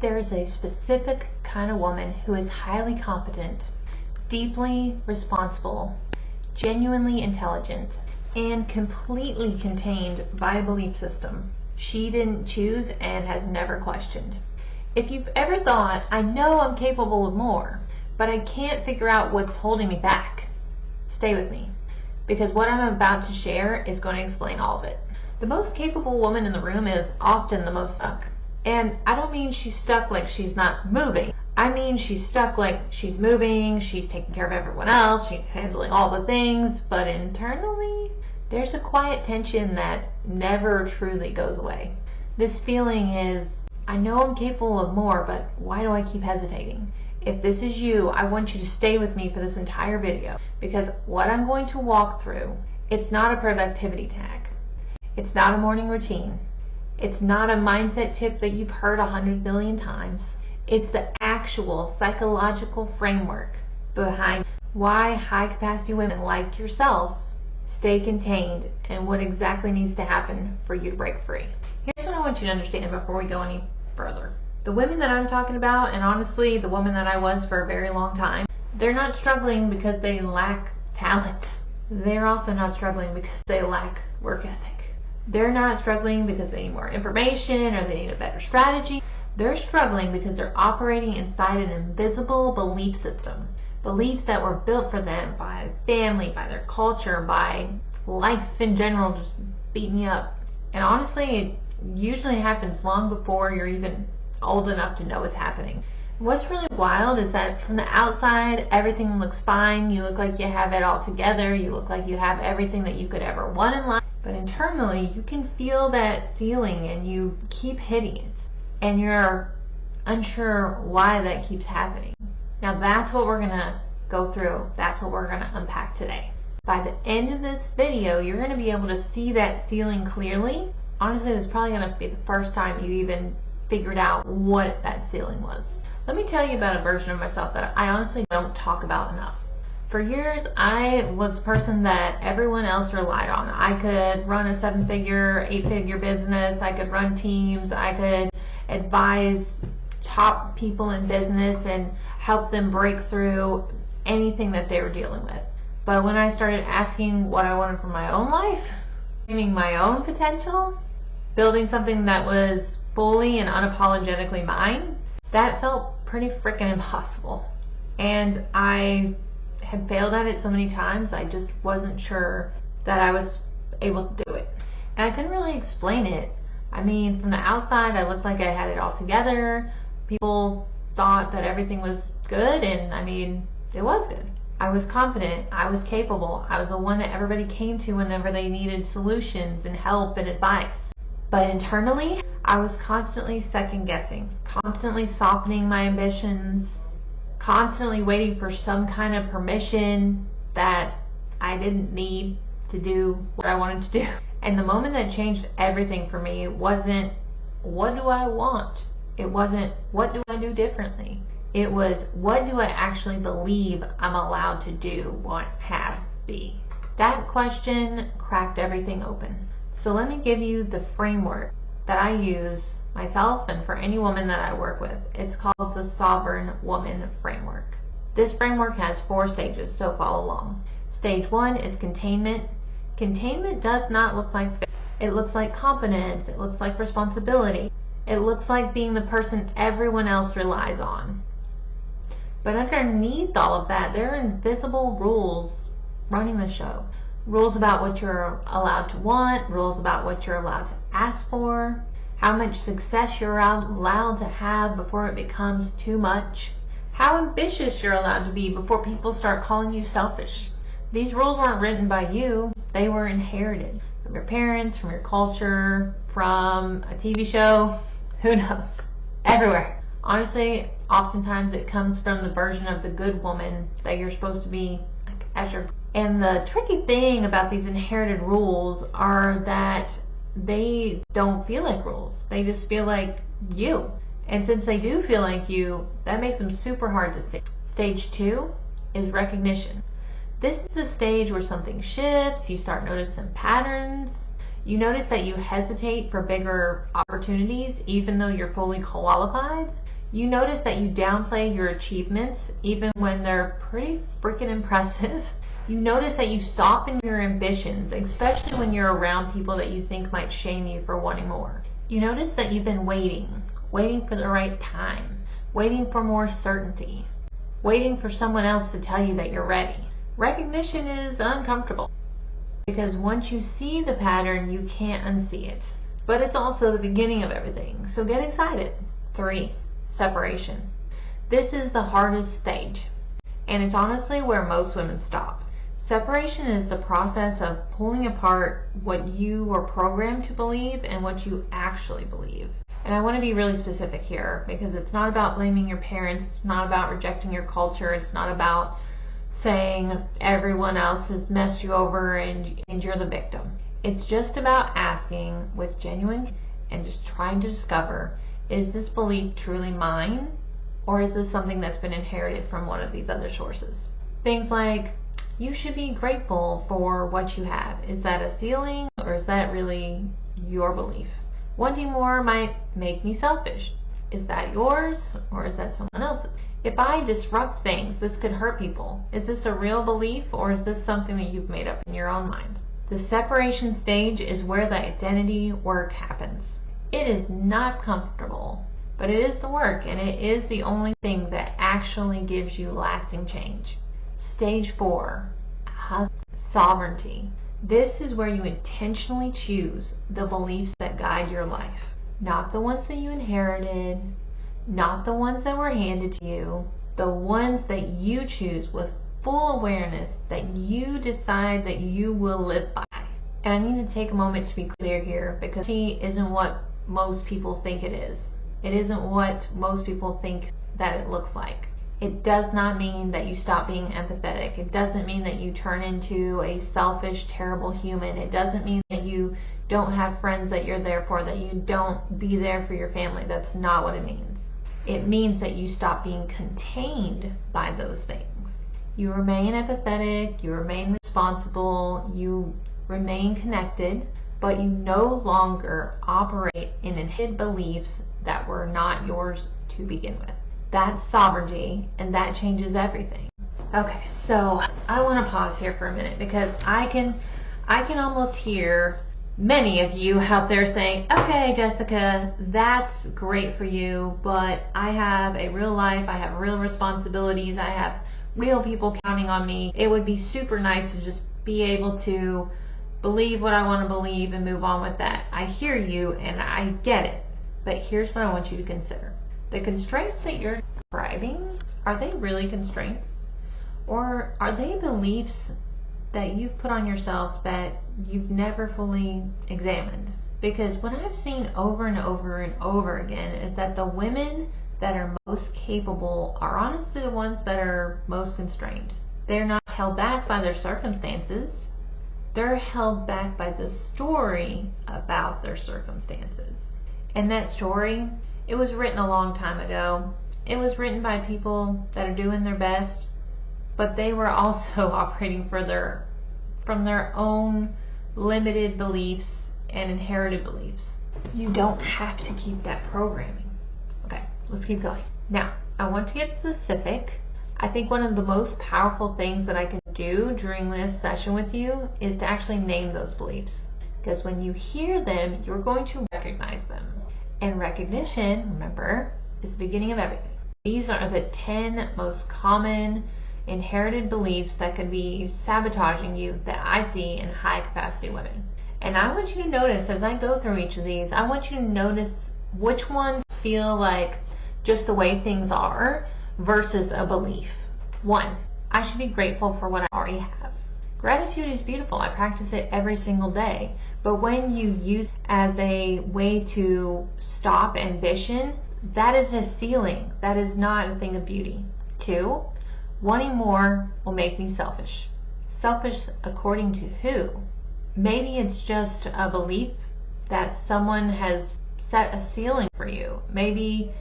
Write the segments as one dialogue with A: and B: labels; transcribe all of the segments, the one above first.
A: There's a specific kind of woman who is highly competent, deeply responsible, genuinely intelligent, and completely contained by a belief system she didn't choose and has never questioned. If you've ever thought, I know I'm capable of more, but I can't figure out what's holding me back, stay with me, because what I'm about to share is going to explain all of it. The most capable woman in the room is often the most stuck. And I don't mean she's stuck like she's not moving. I mean she's stuck like she's moving, she's taking care of everyone else, she's handling all the things, but internally, there's a quiet tension that never truly goes away. This feeling is, I know I'm capable of more, but why do I keep hesitating? If this is you, I want you to stay with me for this entire video, because what I'm going to walk through, it's not a productivity tag. It's not a morning routine. It's not a mindset tip that you've heard 100 billion times. It's the actual psychological framework behind why high capacity women like yourself stay contained and what exactly needs to happen for you to break free. Here's what I want you to understand before we go any further. The women that I'm talking about, and honestly the woman that I was for a very long time, they're not struggling because they lack talent. They're also not struggling because they lack work ethic. They're not struggling because they need more information or they need a better strategy. They're struggling because they're operating inside an invisible belief system. Beliefs that were built for them by family, by their culture, by life in general just beating you up. And honestly, it usually happens long before you're even old enough to know what's happening. What's really wild is that from the outside, everything looks fine. You look like you have it all together. You look like you have everything that you could ever want in life. But internally, you can feel that ceiling and you keep hitting it. And you're unsure why that keeps happening. Now that's what we're going to go through. That's what we're going to unpack today. By the end of this video, you're going to be able to see that ceiling clearly. Honestly, this is probably going to be the first time you even figured out what that ceiling was. Let me tell you about a version of myself that I honestly don't talk about enough. For years, I was the person that everyone else relied on. I could run a 7-figure, 8-figure business. I could run teams. I could advise top people in business and help them break through anything that they were dealing with. But when I started asking what I wanted for my own life, claiming my own potential, building something that was fully and unapologetically mine, that felt pretty freaking impossible. And I had failed at it so many times, I just wasn't sure that I was able to do it. And I couldn't really explain it. I mean, from the outside, I looked like I had it all together. People thought that everything was good, and I mean, it was good. I was confident, I was capable, I was the one that everybody came to whenever they needed solutions and help and advice. But internally, I was constantly second guessing, constantly softening my ambitions, constantly waiting for some kind of permission that I didn't need to do what I wanted to do. And the moment that changed everything for me wasn't, what do I want? It wasn't, what do I do differently? It was, what do I actually believe I'm allowed to do, want, have, be? That question cracked everything open. So let me give you the framework that I use myself and for any woman that I work with. It's called the Sovereign Woman Framework. This framework has 4 stages, so follow along. Stage 1 is containment. Containment does not look like faith. It looks like competence. It looks like responsibility. It looks like being the person everyone else relies on. But underneath all of that, there are invisible rules running the show. Rules about what you're allowed to want, rules about what you're allowed to ask for, how much success you're allowed to have before it becomes too much, how ambitious you're allowed to be before people start calling you selfish. These rules weren't written by you, they were inherited from your parents, from your culture, from a TV show, who knows, everywhere. Honestly, oftentimes it comes from the version of the good woman that you're supposed to be as your. And the tricky thing about these inherited rules are that they don't feel like rules. They just feel like you. And since they do feel like you, that makes them super hard to see. Stage 2 is recognition. This is a stage where something shifts, you start noticing patterns, you notice that you hesitate for bigger opportunities even though you're fully qualified. You notice that you downplay your achievements even when they're pretty freaking impressive. You notice that you soften your ambitions, especially when you're around people that you think might shame you for wanting more. You notice that you've been waiting for the right time, waiting for more certainty, waiting for someone else to tell you that you're ready. Recognition is uncomfortable because once you see the pattern, you can't unsee it. But it's also the beginning of everything, so get excited. 3, separation. This is the hardest stage, and it's honestly where most women stop. Separation is the process of pulling apart what you were programmed to believe and what you actually believe. And I want to be really specific here because it's not about blaming your parents, it's not about rejecting your culture, it's not about saying everyone else has messed you over and you're the victim. It's just about asking with genuine and just trying to discover, is this belief truly mine, or is this something that's been inherited from one of these other sources? Things like, you should be grateful for what you have. Is that a ceiling, or is that really your belief? Wanting more might make me selfish. Is that yours, or is that someone else's? If I disrupt things, this could hurt people. Is this a real belief, or is this something that you've made up in your own mind? The separation stage is where the identity work happens. It is not comfortable, but it is the work, and it is the only thing that actually gives you lasting change. Stage 4, sovereignty. This is where you intentionally choose the beliefs that guide your life. Not the ones that you inherited, not the ones that were handed to you, the ones that you choose with full awareness that you decide that you will live by. And I need to take a moment to be clear here, because it isn't what most people think it is. It isn't what most people think that it looks like. It does not mean that you stop being empathetic. It doesn't mean that you turn into a selfish, terrible human. It doesn't mean that you don't have friends that you're there for, that you don't be there for your family. That's not what it means. It means that you stop being contained by those things. You remain empathetic, you remain responsible, you remain connected, but you no longer operate in hidden beliefs that were not yours to begin with. That's sovereignty, and that changes everything. Okay, so I want to pause here for a minute, because I can almost hear many of you out there saying, okay, Jessica, that's great for you, but I have a real life, I have real responsibilities, I have real people counting on me. It would be super nice to just be able to believe what I want to believe and move on with that. I hear you and I get it, but here's what I want you to consider. The constraints that you're describing, are they really constraints? Or are they beliefs that you've put on yourself that you've never fully examined? Because what I've seen over and over and over again is that the women that are most capable are honestly the ones that are most constrained. They're not held back by their circumstances. They're held back by the story about their circumstances. And that story, it was written a long time ago. It was written by people that are doing their best, but they were also operating from their own limited beliefs and inherited beliefs. You don't have to keep that programming. Okay, let's keep going. Now, I want to get specific. I think one of the most powerful things that I can do during this session with you is to actually name those beliefs. Because when you hear them, you're going to recognize them. And recognition, remember, is the beginning of everything. These are the 10 most common inherited beliefs that could be sabotaging you that I see in high capacity women. And I want you to notice, as I go through each of these, I want you to notice which ones feel like just the way things are versus a belief. 1, I should be grateful for what I already have. Gratitude is beautiful. I practice it every single day. But when you use it as a way to stop ambition, that is a ceiling. That is not a thing of beauty. 2, wanting more will make me selfish. Selfish according to who? Maybe it's just a belief that someone has set a ceiling for you. Maybe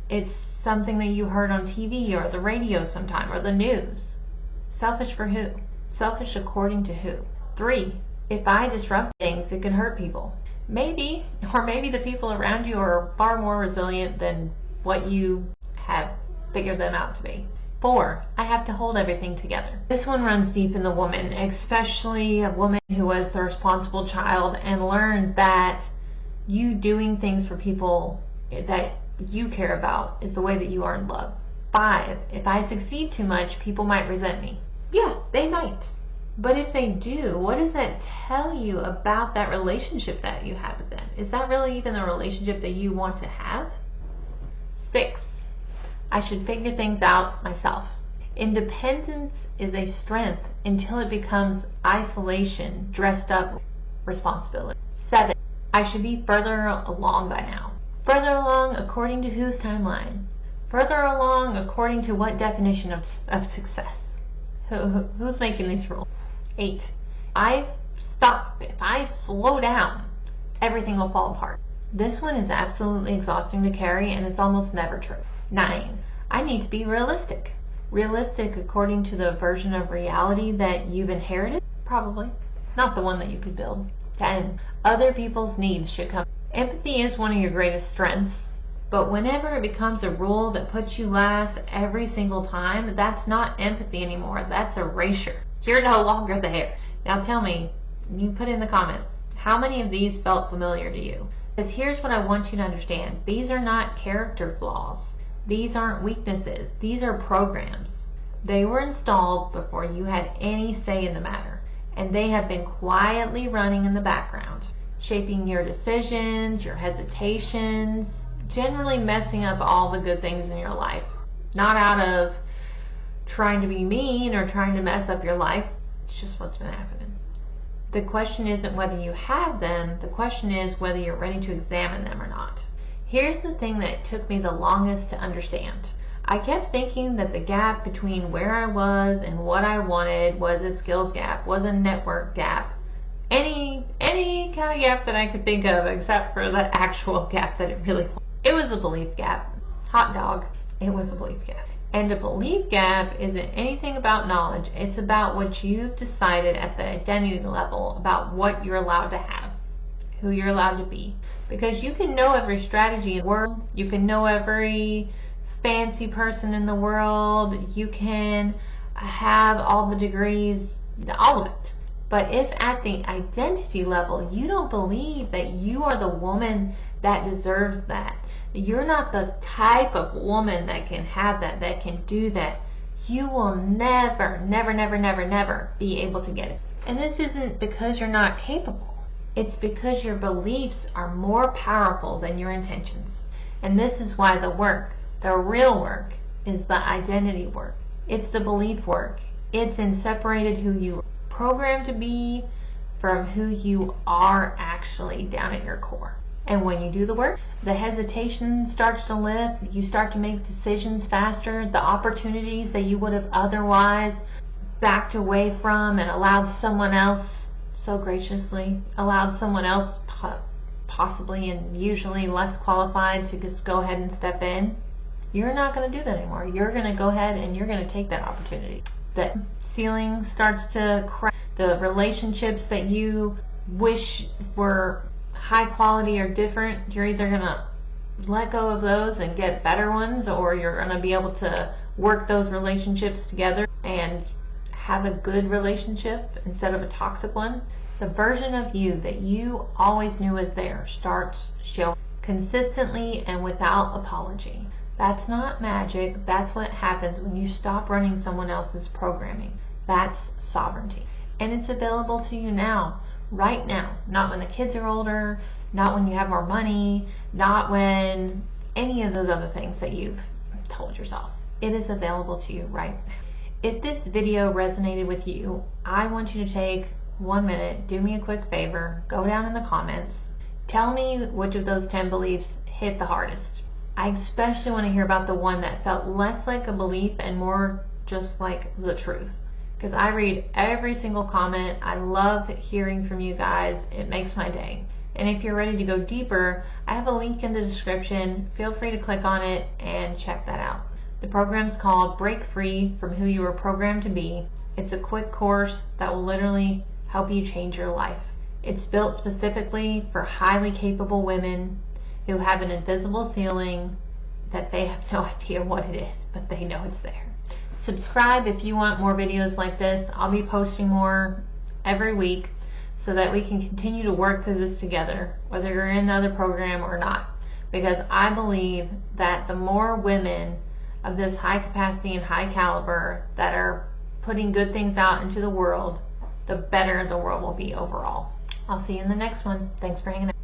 A: it's something that you heard on TV or the radio sometime or the news. Selfish for who? Selfish according to who? 3, if I disrupt things, it can hurt people. Maybe the people around you are far more resilient than what you have figured them out to be. 4, I have to hold everything together. This one runs deep in the woman, especially a woman who was the responsible child and learned that you doing things for people that you care about is the way that you earn love. 5, if I succeed too much, people might resent me. Yeah, they might. But if they do, what does that tell you about that relationship that you have with them? Is that really even the relationship that you want to have? 6, I should figure things out myself. Independence is a strength until it becomes isolation dressed up responsibility. 7, I should be further along by now. Further along according to whose timeline? Further along according to what definition of success? Who's making these rules? 8, if I slow down, everything will fall apart. This one is absolutely exhausting to carry, and it's almost never true. 9, I need to be realistic. Realistic according to the version of reality that you've inherited? Probably. Not the one that you could build. 10, other people's needs should come. Empathy is one of your greatest strengths, but whenever it becomes a rule that puts you last every single time, that's not empathy anymore. That's erasure. You're no longer there. Now tell me, you put in the comments, how many of these felt familiar to you? Because here's what I want you to understand. These are not character flaws. These aren't weaknesses. These are programs. They were installed before you had any say in the matter, and they have been quietly running in the background, shaping your decisions, your hesitations, generally messing up all the good things in your life. Not out of trying to be mean or trying to mess up your life. It's just what's been happening. The question isn't whether you have them. The question is whether you're ready to examine them or not. Here's the thing that took me the longest to understand. I kept thinking that the gap between where I was and what I wanted was a skills gap, was a network gap. Any kind of gap that I could think of except for the actual gap that it really was. It was a belief gap. Hot dog. It was a belief gap. And a belief gap isn't anything about knowledge. It's about what you've decided at the identity level about what you're allowed to have, who you're allowed to be. Because you can know every strategy in the world. You can know every fancy person in the world. You can have all the degrees, all of it. But if at the identity level you don't believe that you are the woman that deserves that, you're not the type of woman that can have that can do that, you will never be able to get it. And this isn't because you're not capable. It's because your beliefs are more powerful than your intentions. And this is why the work, the real work, is the identity work. It's the belief work. It's in separated who you are programmed to be from who you are actually down at your core. And when you do the work, the hesitation starts to lift. You start to make decisions faster. The opportunities that you would have otherwise backed away from and allowed someone else, so graciously, allowed someone else possibly and usually less qualified to just go ahead and step in. You're not going to do that anymore. You're going to go ahead and you're going to take that opportunity. The ceiling starts to crack. The relationships that you wish were high quality or different, you're either going to let go of those and get better ones, or you're going to be able to work those relationships together and have a good relationship instead of a toxic one. The version of you that you always knew was there starts showing consistently and without apology. That's not magic. That's what happens when you stop running someone else's programming. That's sovereignty. And it's available to you now. Right now, not when the kids are older, not when you have more money, not when any of those other things that you've told yourself. It is available to you right now. If this video resonated with you, I want you to take 1 minute, do me a quick favor, go down in the comments, tell me which of those 10 beliefs hit the hardest. I especially want to hear about the one that felt less like a belief and more just like the truth. Because I read every single comment. I love hearing from you guys. It makes my day. And if you're ready to go deeper, I have a link in the description. Feel free to click on it and check that out. The program's called Break Free from Who You Were Programmed to Be. It's a quick course that will literally help you change your life. It's built specifically for highly capable women who have an invisible ceiling that they have no idea what it is, but they know it's there. Subscribe if you want more videos like this. I'll be posting more every week so that we can continue to work through this together, whether you're in the other program or not. Because I believe that the more women of this high capacity and high caliber that are putting good things out into the world, the better the world will be overall. I'll see you in the next one. Thanks for hanging out.